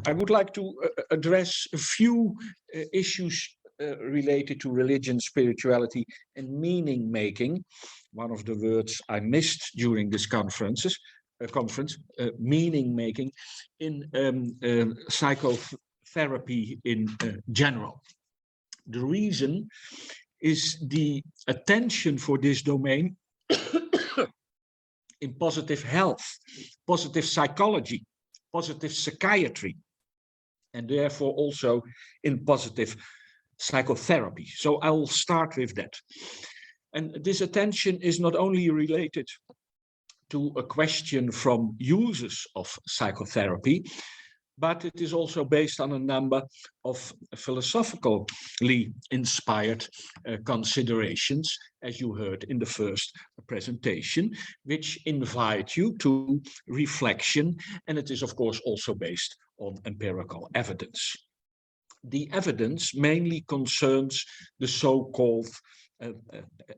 I would like to address a few issues related to religion, spirituality, and meaning making. One of the words I missed during this conference, meaning making in psychotherapy in general. The reason is the attention for this domain in positive health, positive psychology, positive psychiatry, and therefore also in positive psychotherapy. So I'll start with that. And this attention is not only related to a question from users of psychotherapy, but it is also based on a number of philosophically inspired considerations, as you heard in the first presentation, which invite you to reflection, and it is of course also based on empirical evidence. The evidence mainly concerns the so-called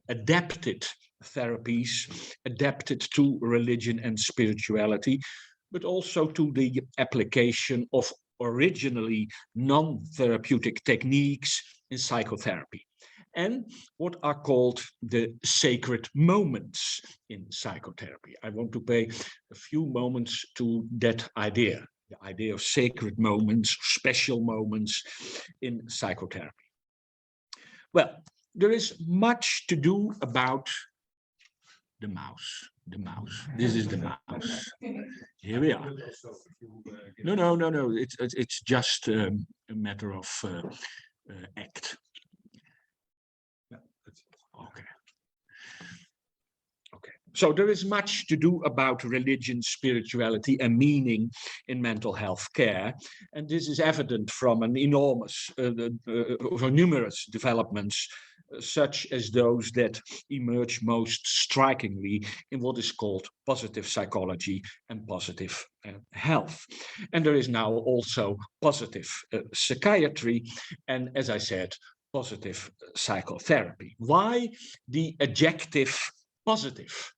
adapted therapies, adapted to religion and spirituality, but also to the application of originally non-therapeutic techniques in psychotherapy, and what are called the sacred moments in psychotherapy. I want to pay a few moments to that idea, the idea of sacred moments, special moments in psychotherapy. Well, there is much to do about the mouse. The mouse. This is the mouse. Here we are. No. It's just a matter of act. Okay. So there is much to do about religion, spirituality, and meaning in mental health care, and this is evident from an enormous, numerous developments, such as those that emerge most strikingly in what is called positive psychology and positive health. And there is now also positive psychiatry, and as I said, positive psychotherapy. Why the adjective positive?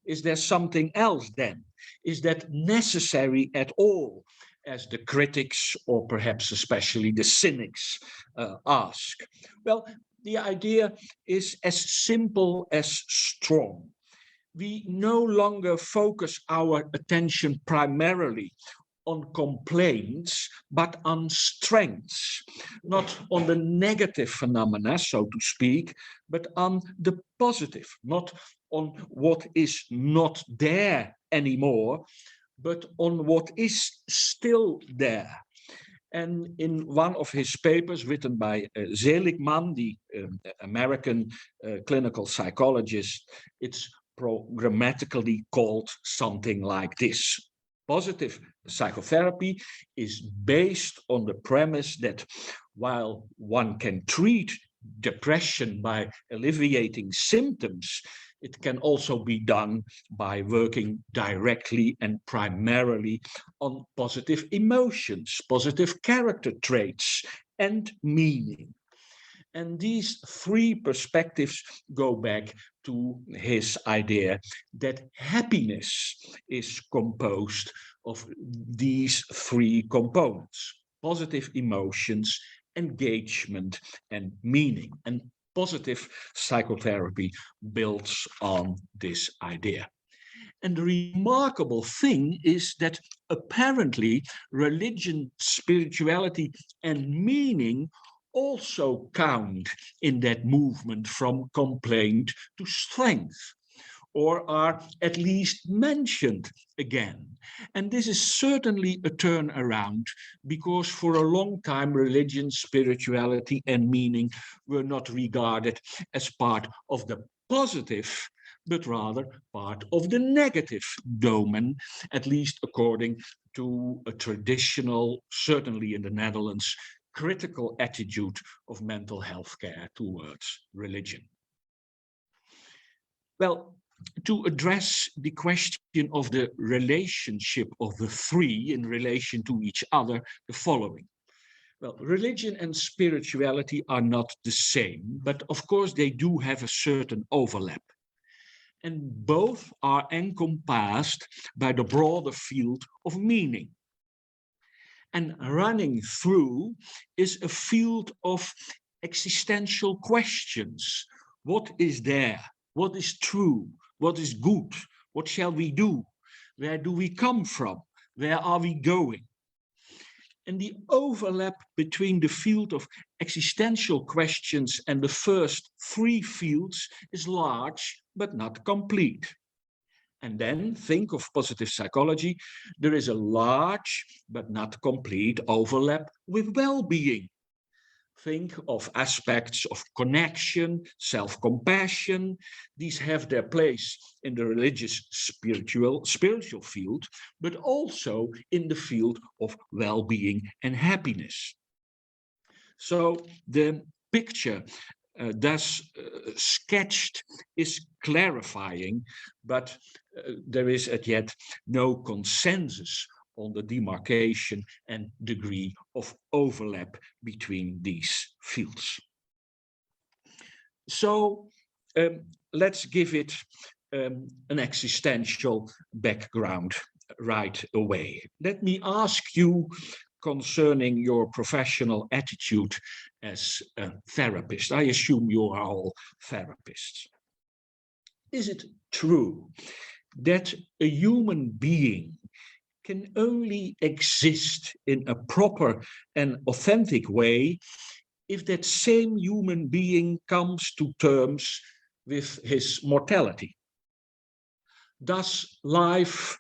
Is there something else then? Is that necessary at all, as the critics, or perhaps especially the cynics, ask? Well, the idea is as simple as strong. We no longer focus our attention primarily on complaints, but on strengths, not on the negative phenomena, so to speak, but on the positive, not on what is not there anymore, but on what is still there. And in one of his papers written by Seligman, the American clinical psychologist, it's programmatically called something like this. Positive psychotherapy is based on the premise that while one can treat depression by alleviating symptoms, it can also be done by working directly and primarily on positive emotions, positive character traits, and meaning. And these three perspectives go back to his idea that happiness is composed of these three components: positive emotions, engagement, and meaning. And positive psychotherapy builds on this idea. And the remarkable thing is that apparently religion, spirituality, and meaning also count in that movement from complaint to strength, or are at least mentioned again. And this is certainly a turnaround, because for a long time religion, spirituality, and meaning were not regarded as part of the positive, but rather part of the negative domain, at least according to a traditional, certainly in the Netherlands, critical attitude of mental health care towards religion. Well, to address the question of the relationship of the three in relation to each other, the following. Well, religion and spirituality are not the same, but of course they do have a certain overlap. And both are encompassed by the broader field of meaning. And running through is a field of existential questions. What is there? What is true? What is good? What shall we do? Where do we come from? Where are we going? And the overlap between the field of existential questions and the first three fields is large, but not complete. And then think of positive psychology. There is a large, but not complete overlap with well-being. Think of aspects of connection, self-compassion. These have their place in the religious spiritual field, but also in the field of well-being and happiness. So the picture thus sketched is clarifying, but there is as yet no consensus on the demarcation and degree of overlap between these fields. So let's give it an existential background right away. Let me ask you concerning your professional attitude as a therapist. I assume you are all therapists. Is it true that a human being can only exist in a proper and authentic way if that same human being comes to terms with his mortality? Does life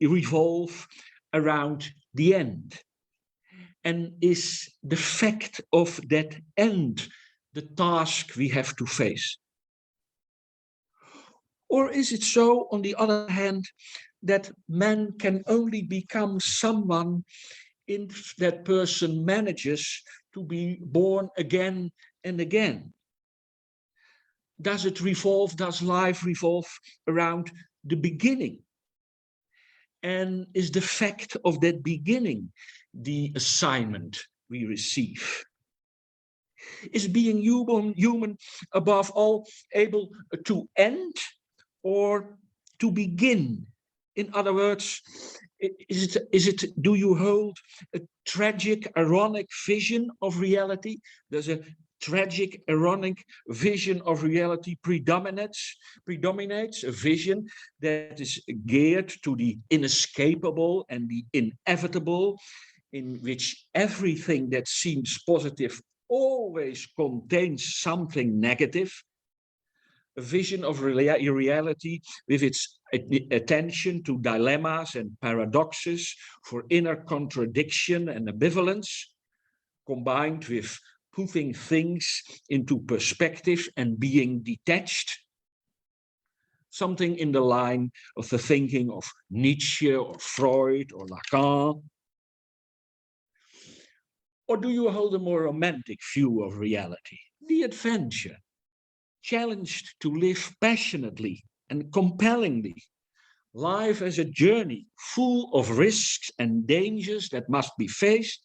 revolve around the end? And is the fact of that end the task we have to face? Or is it so, on the other hand, that man can only become someone if that person manages to be born again and again? Does life revolve around the beginning? And is the fact of that beginning the assignment we receive? Is being human above all able to end or to begin? In other words, do you hold a tragic, ironic vision of reality? Does a tragic, ironic vision of reality predominates, a vision that is geared to the inescapable and the inevitable, in which everything that seems positive always contains something negative? A vision of reality with its attention to dilemmas and paradoxes, for inner contradiction and ambivalence, combined with putting things into perspective and being detached? Something in the line of the thinking of Nietzsche or Freud or Lacan? Or do you hold a more romantic view of reality? The adventure, challenged to live passionately and compellingly, life as a journey full of risks and dangers that must be faced,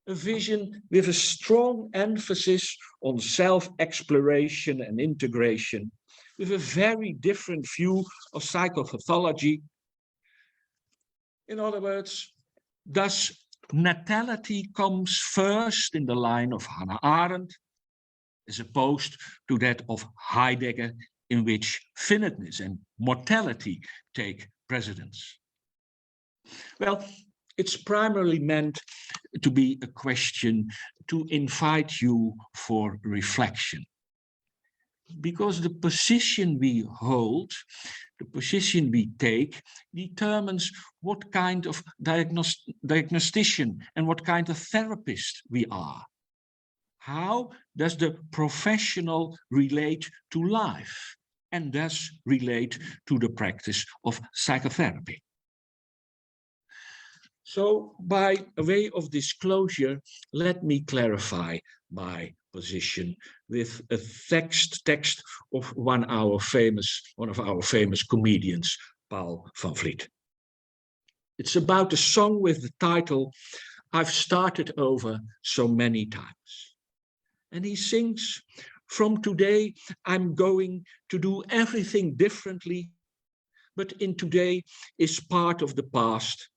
a vision with a strong emphasis on self-exploration and integration, with a very different view of psychopathology. In other words, does natality comes first in the line of Hannah Arendt, as opposed to that of Heidegger, in which finiteness and mortality take precedence? Well, it's primarily meant to be a question to invite you for reflection. Because the position we hold, the position we take, determines what kind of diagnostician and what kind of therapist we are. How does the professional relate to life and thus relate to the practice of psychotherapy? So, by way of disclosure, let me clarify my position with a text of one of our famous comedians, Paul van Vliet. It's about a song with the title, "I've Started Over So Many Times." And he sings, "From today, I'm going to do everything differently, but in today is part of the past.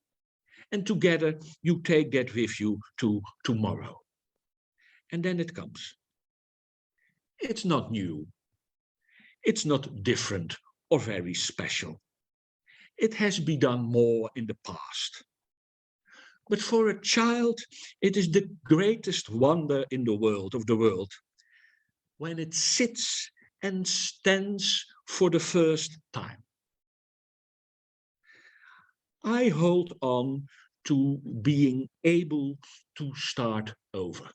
and together you take that with you to tomorrow. And then it comes. It's not new. It's not different or very special. It has been done more in the past. But for a child, it is the greatest wonder in the world when it sits and stands for the first time. I hold on to being able to start over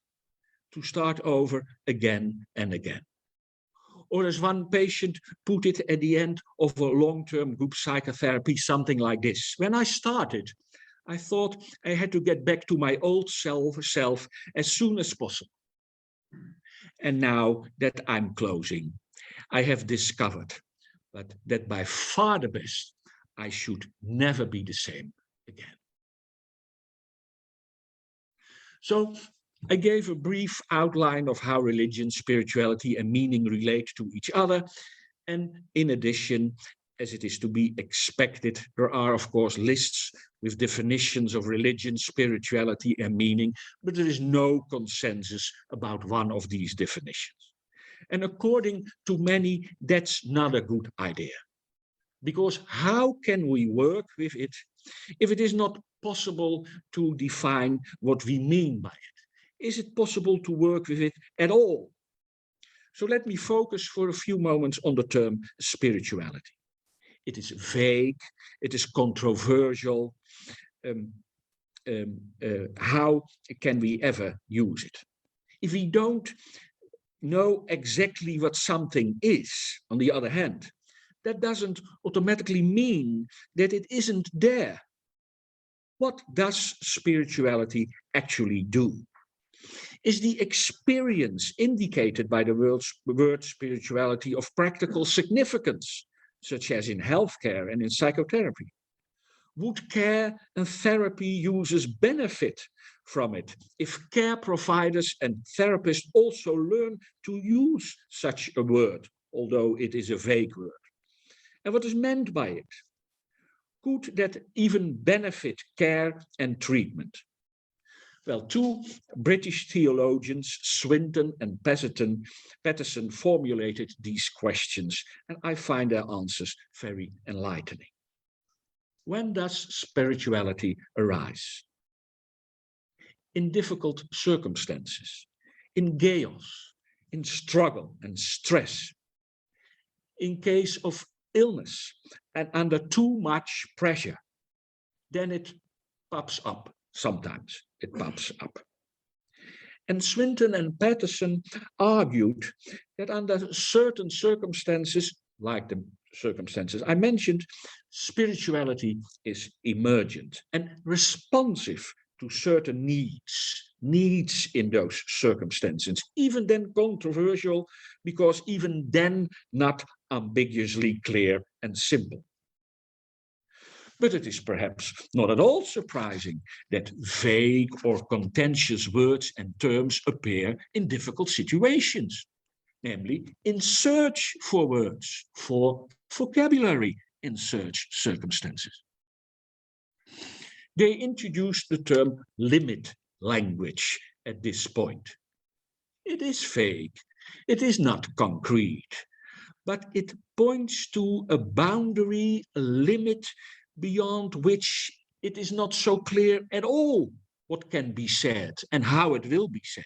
again and again. Or as one patient put it at the end of a long-term group psychotherapy, something like this. When I started, I thought I had to get back to my old self as soon as possible. And now that I'm closing, I have discovered that by far the best, I should never be the same again. So I gave a brief outline of how religion, spirituality, and meaning relate to each other. And in addition, as it is to be expected, there are, of course, lists with definitions of religion, spirituality, and meaning, but there is no consensus about one of these definitions. And according to many, that's not a good idea. Because how can we work with it if it is not possible to define what we mean by it? Is it possible to work with it at all? So let me focus for a few moments on the term spirituality. It is vague, it is controversial. How can we ever use it? If we don't know exactly what something is, on the other hand, that doesn't automatically mean that it isn't there. What does spirituality actually do? Is the experience indicated by the word spirituality of practical significance, such as in healthcare and in psychotherapy? Would care and therapy users benefit from it if care providers and therapists also learn to use such a word, although it is a vague word? And what is meant by it? Could that even benefit care and treatment? Well, two British theologians, Swinton and Patterson, formulated these questions, and I find their answers very enlightening. When does spirituality arise? In difficult circumstances, in chaos, in struggle and stress, in case of illness and under too much pressure, then it pops up. Sometimes it pops up. And Swinton and Patterson argued that under certain circumstances, like the circumstances I mentioned, spirituality is emergent and responsive to certain needs in those circumstances, even then controversial, because even then not ambiguously clear and simple. But it is perhaps not at all surprising that vague or contentious words and terms appear in difficult situations, namely in search for words, for vocabulary in such circumstances. They introduced the term limit language at this point. It is vague, it is not concrete, but it points to a boundary, a limit beyond which it is not so clear at all what can be said and how it will be said.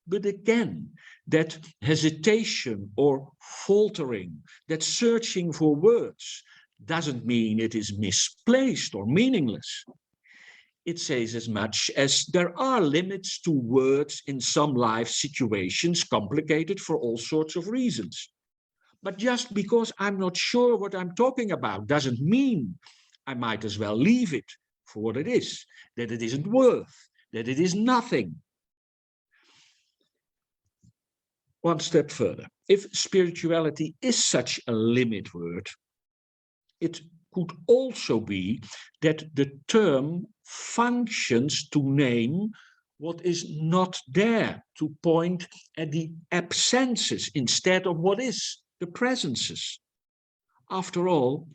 But again, that hesitation or faltering, that searching for words, doesn't mean it is misplaced or meaningless. It says as much as there are limits to words in some life situations, complicated for all sorts of reasons. But just because I'm not sure what I'm talking about doesn't mean I might as well leave it for what it is, that it isn't worth, that it is nothing. One step further. If spirituality is such a limit word, it could also be that the term functions to name what is not there, to point at the absences instead of what is, the presences. After all,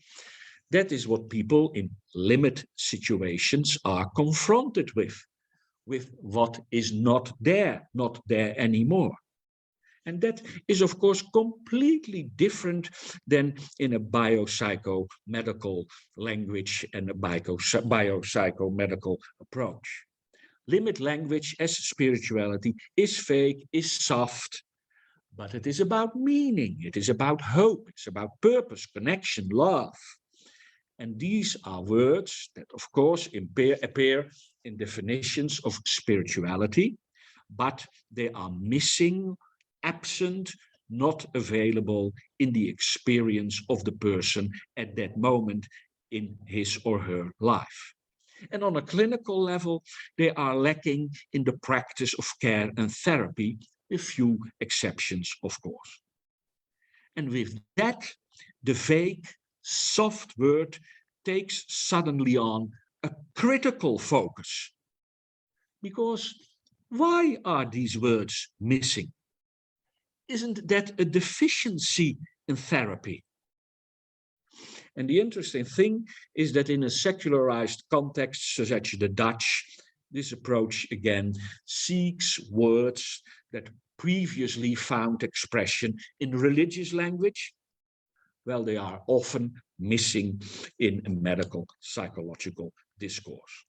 That is what people in limit situations are confronted with what is not there anymore. And that is, of course, completely different than in a biopsychomedical language and a biopsychomedical approach. Limit language as spirituality is vague, is soft, but it is about meaning, it is about hope, it's about purpose, connection, love. And these are words that, of course, appear in definitions of spirituality, but they are missing, absent, not available in the experience of the person at that moment in his or her life. And on a clinical level, they are lacking in the practice of care and therapy, with few exceptions, of course. And with that, the vague, soft word takes suddenly on a critical focus. Because why are these words missing? Isn't that a deficiency in therapy? And the interesting thing is that in a secularized context, such as the Dutch, this approach again seeks words that previously found expression in religious language. Well, they are often missing in a medical psychological discourse.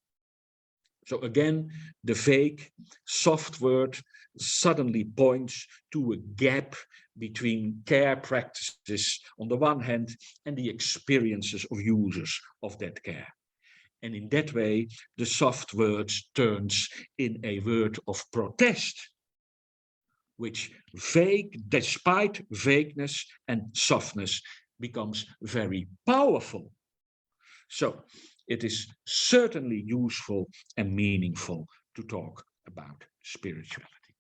So again, the vague, soft word suddenly points to a gap between care practices on the one hand and the experiences of users of that care. And in that way, the soft word turns in a word of protest, which vague, despite vagueness and softness, becomes very powerful. So it is certainly useful and meaningful to talk about spirituality.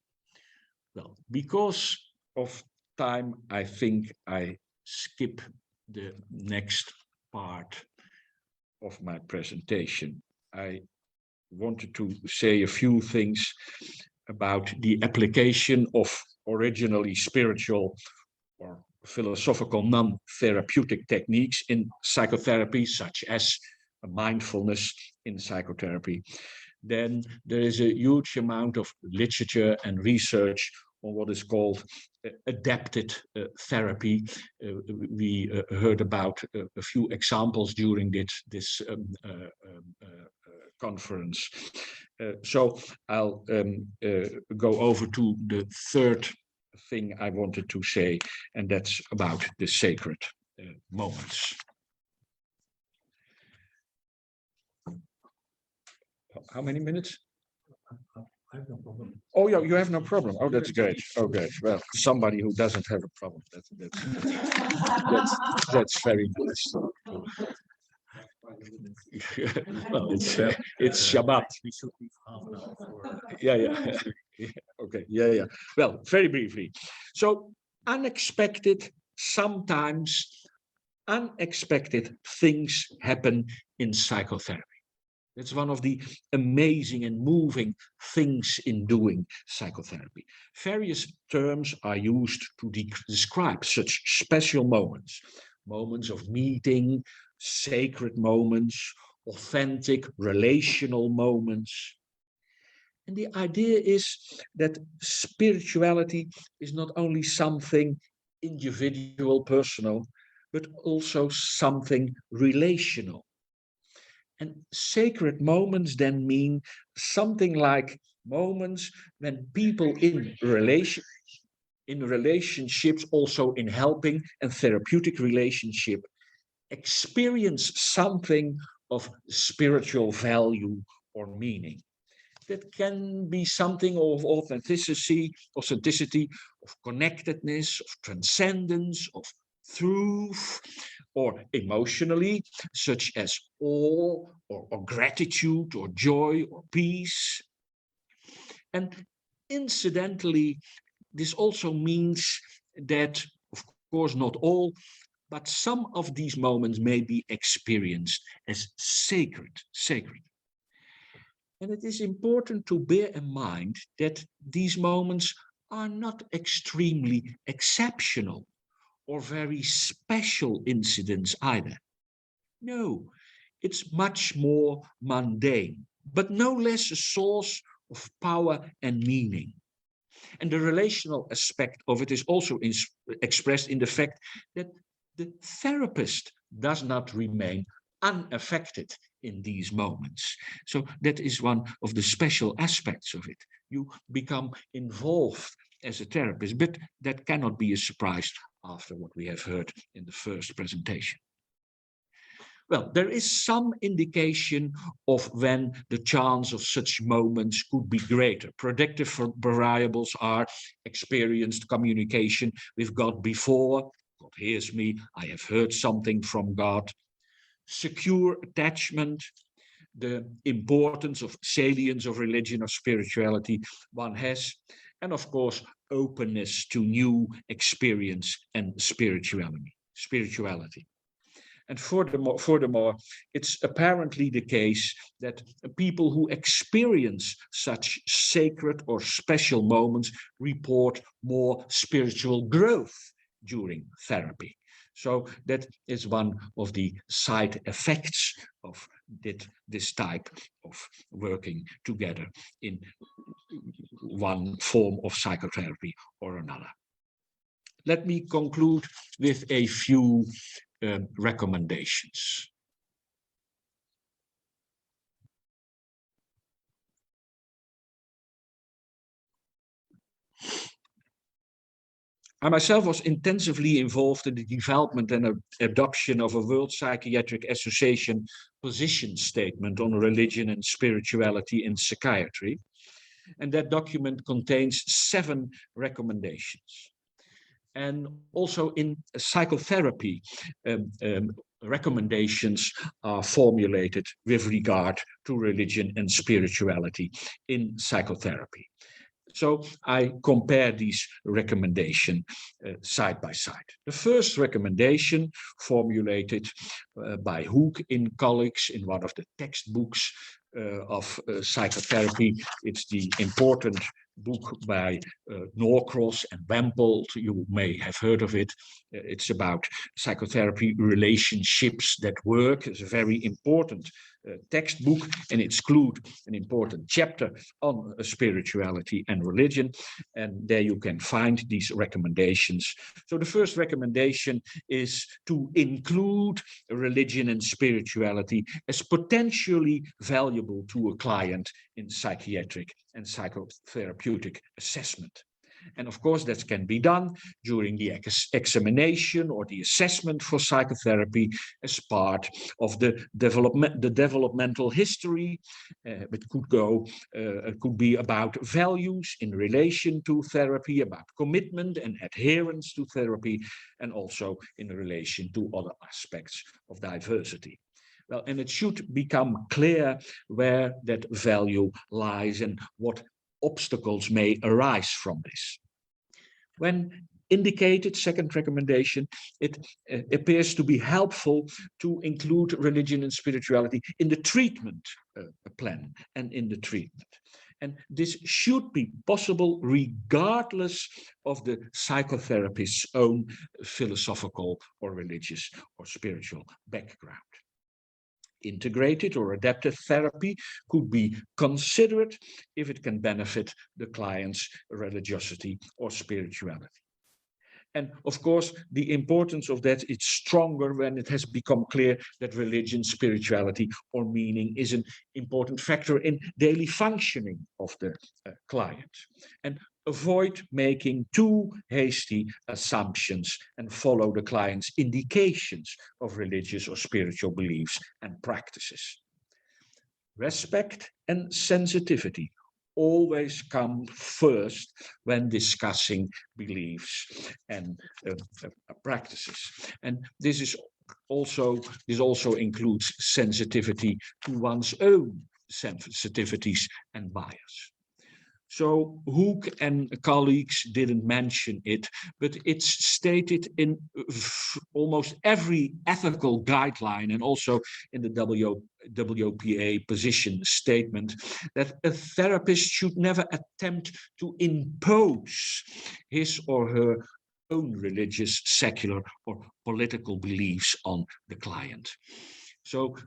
Well, because of time, I think I skip the next part of my presentation. I wanted to say a few things about the application of originally spiritual or philosophical non-therapeutic techniques in psychotherapy, such as mindfulness in psychotherapy. Then there is a huge amount of literature and research on what is called adapted therapy. We heard about a few examples during this conference. So I'll go over to the third thing I wanted to say, and that's about the sacred moments. How many minutes? I have no problem. Oh, yeah, you have no problem. Oh, that's great. Oh, great. Well, somebody who doesn't have a problem. That's very nice. Well, it's Shabbat. We should leave half an hour for. Yeah. Okay. Yeah. Well, very briefly. So sometimes unexpected things happen in psychotherapy. It's one of the amazing and moving things in doing psychotherapy. Various terms are used to describe such special moments. Moments of meeting, sacred moments, authentic relational moments. And the idea is that spirituality is not only something individual, personal, but also something relational. And sacred moments then mean something like moments when people in relationships, also in helping and therapeutic relationship, experience something of spiritual value or meaning. That can be something of authenticity, of connectedness, of transcendence, of truth, or emotionally, such as awe, or gratitude, or joy, or peace. And incidentally, this also means that, of course, not all, but some of these moments may be experienced as sacred. And it is important to bear in mind that these moments are not extremely exceptional or very special incidents either. No, it's much more mundane, but no less a source of power and meaning. And the relational aspect of it is also expressed in the fact that the therapist does not remain unaffected in these moments. So that is one of the special aspects of it. You become involved as a therapist, but that cannot be a surprise after what we have heard in the first presentation. Well, there is some indication of when the chance of such moments could be greater. Predictive variables are experienced communication with God before. God hears me. I have heard something from God. Secure attachment, the importance of salience of religion or spirituality one has, and of course, openness to new experience and spirituality. And furthermore, it's apparently the case that people who experience such sacred or special moments report more spiritual growth during therapy. So that is one of the side effects of this type of working together in one form of psychotherapy or another. Let me conclude with a few recommendations. I myself was intensively involved in the development and adoption of a World Psychiatric Association position statement on religion and spirituality in psychiatry. And that document contains 7 recommendations. And also in psychotherapy, recommendations are formulated with regard to religion and spirituality in psychotherapy. So I compare these recommendations side by side. The first recommendation, formulated by Hook in colleagues in one of the textbooks of psychotherapy, it's the important book by Norcross and Wempel. You may have heard of it. It's about psychotherapy relationships that work. It's a very important textbook, and it's include an important chapter on spirituality and religion, and there you can find these recommendations. So the first recommendation is to include religion and spirituality as potentially valuable to a client in psychiatric and psychotherapeutic assessment. And of course, that can be done during the examination or the assessment for psychotherapy as part of the developmental history. It could be about values in relation to therapy, about commitment and adherence to therapy, and also in relation to other aspects of diversity. Well, and it should become clear where that value lies and what obstacles may arise from this. When indicated, second recommendation, it appears to be helpful to include religion and spirituality in the treatment plan and in the treatment. And this should be possible regardless of the psychotherapist's own philosophical or religious or spiritual background. Integrated or adaptive therapy could be considered if it can benefit the client's religiosity or spirituality. And of course, the importance of that is stronger when it has become clear that religion, spirituality, or meaning is an important factor in daily functioning of the client. And avoid making too hasty assumptions and follow the client's indications of religious or spiritual beliefs and practices. Respect and sensitivity always come first when discussing beliefs and practices. And this also includes sensitivity to one's own sensitivities and bias. So Hook and colleagues didn't mention it, but it's stated in almost every ethical guideline and also in the WPA position statement that a therapist should never attempt to impose his or her own religious, secular, or political beliefs on the client. So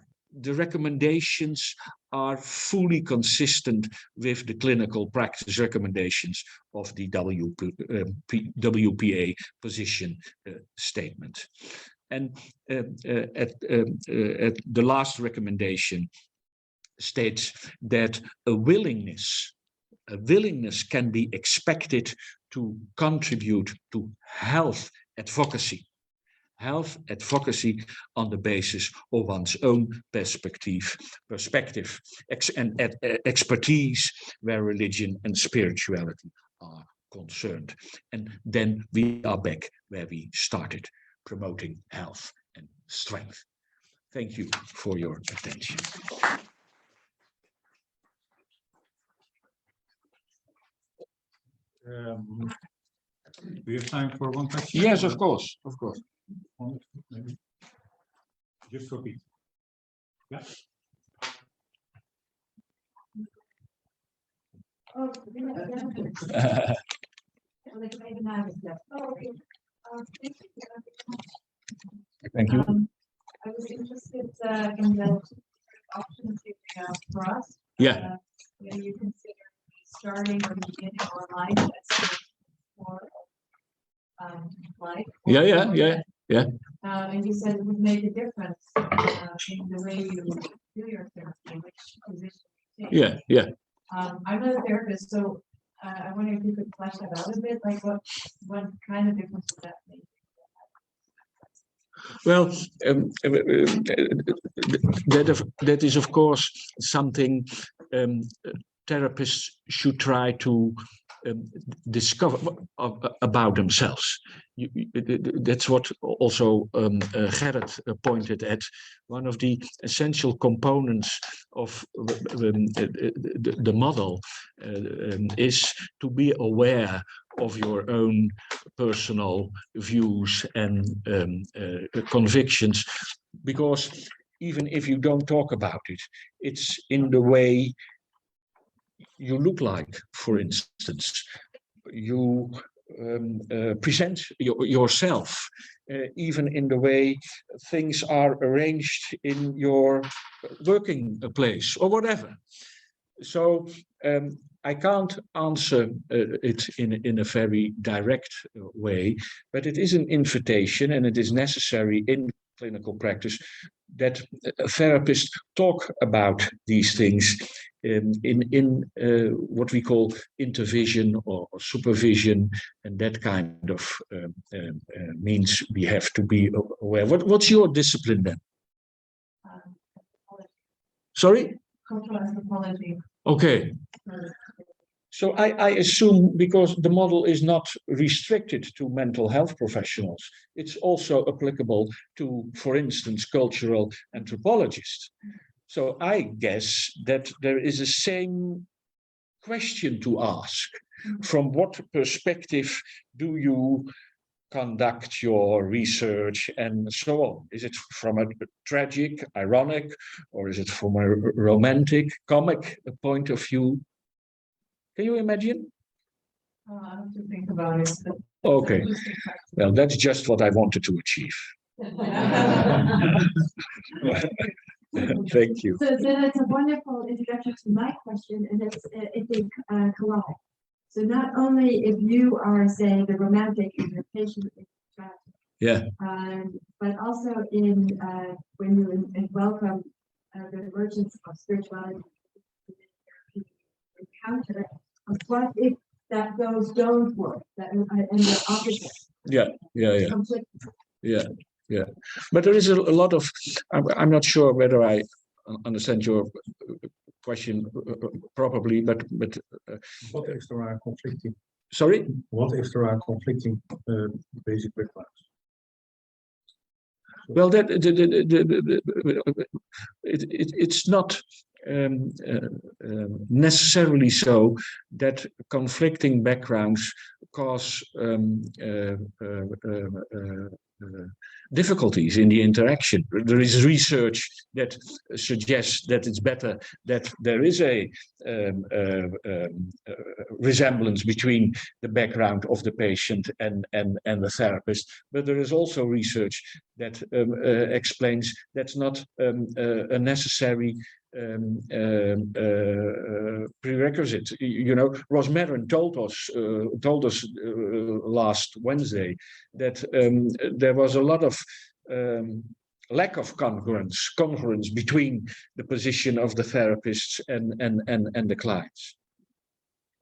the recommendations are fully consistent with the clinical practice recommendations of the WPA position statement. And at the last recommendation states that a willingness can be expected to contribute to health advocacy on the basis of one's own perspective, and expertise where religion and spirituality are concerned. And then we are back where we started, promoting health and strength. Thank you for your attention. Do you have time for one question? Yes, of course. Maybe. Just repeat. Yeah. Thank you. I was interested in the options you have for us. Yeah. You consider starting or beginning our life as for life. Yeah. And you said it would make a difference in the way you do your therapy, which position you take. Yeah. I'm not a therapist, so I wonder if you could flesh that out a bit. Like, what kind of difference would that make? Well, that is, of course, something therapists should try to discover about themselves. That's what also Gerrit pointed at. One of the essential components of the model is to be aware of your own personal views and convictions, because even if you don't talk about it, it's in the way you look like. For instance, you present yourself, even in the way things are arranged in your working place or whatever. So I can't answer it in a very direct way, but it is an invitation, and it is necessary in clinical practice that therapists talk about these things in what we call intervision or supervision, and that kind of means we have to be aware. What's your discipline then? Sorry? Cultural anthropology. Okay. So I assume, because the model is not restricted to mental health professionals, it's also applicable to, for instance, cultural anthropologists. So I guess that there is a same question to ask. From what perspective do you conduct your research and so on? Is it from a tragic, ironic, or is it from a romantic, comic point of view? Can you imagine? I have to think about it. Okay. Well, that's just what I wanted to achieve. Thank you. So that's a wonderful introduction to my question, and it's if they collide. So not only if you are saying the romantic and your patient is tragic, Yeah. But also in when you welcome the emergence of spirituality, encounter of what if that those don't work, that and the opposite. Yeah. Conflict. Yeah. But there is a lot of. I'm not sure whether I understand your question properly, but what if there are conflicting? Sorry. What if there are conflicting basic backgrounds? Well, that it's not necessarily so that conflicting backgrounds cause difficulties in the interaction. There is research that suggests that it's better that there is a resemblance between the background of the patient and the therapist, but there is also research that explains that's not a necessary prerequisite. You know, Ross Marin told us last Wednesday that there was a lot of lack of congruence between the position of the therapists and the clients.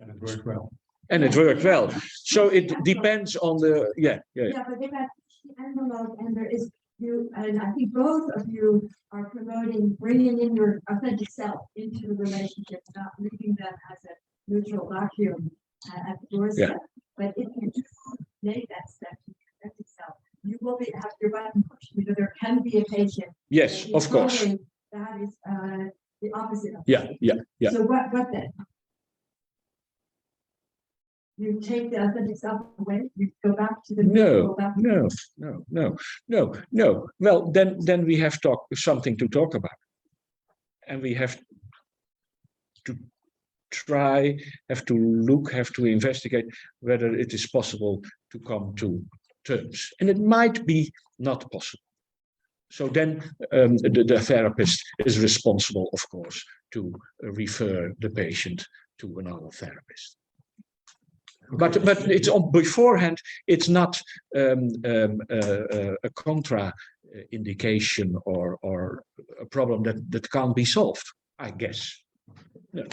And it worked well. And it worked well. So it depends on the Yeah, but if I push the envelope and there is you, and I think both of you are promoting bringing in your authentic self into the relationship, not leaving them as a neutral vacuum at the doorstep. Yeah. But if you make that step to authentic self, you will be have your button pushed because there can be a patient. yes, that is of course. totally- That is the opposite of. Yeah, yeah, yeah. So what then? You take the authentic self away, you go back to the. No, neutral vacuum? no. Well, then we have something to talk about, and we have to try, have to investigate whether it is possible to come to terms, and it might be not possible. So then the therapist is responsible, of course, to refer the patient to another therapist. But it's on beforehand. It's not a contra indication or a problem that can't be solved, I guess. Yeah.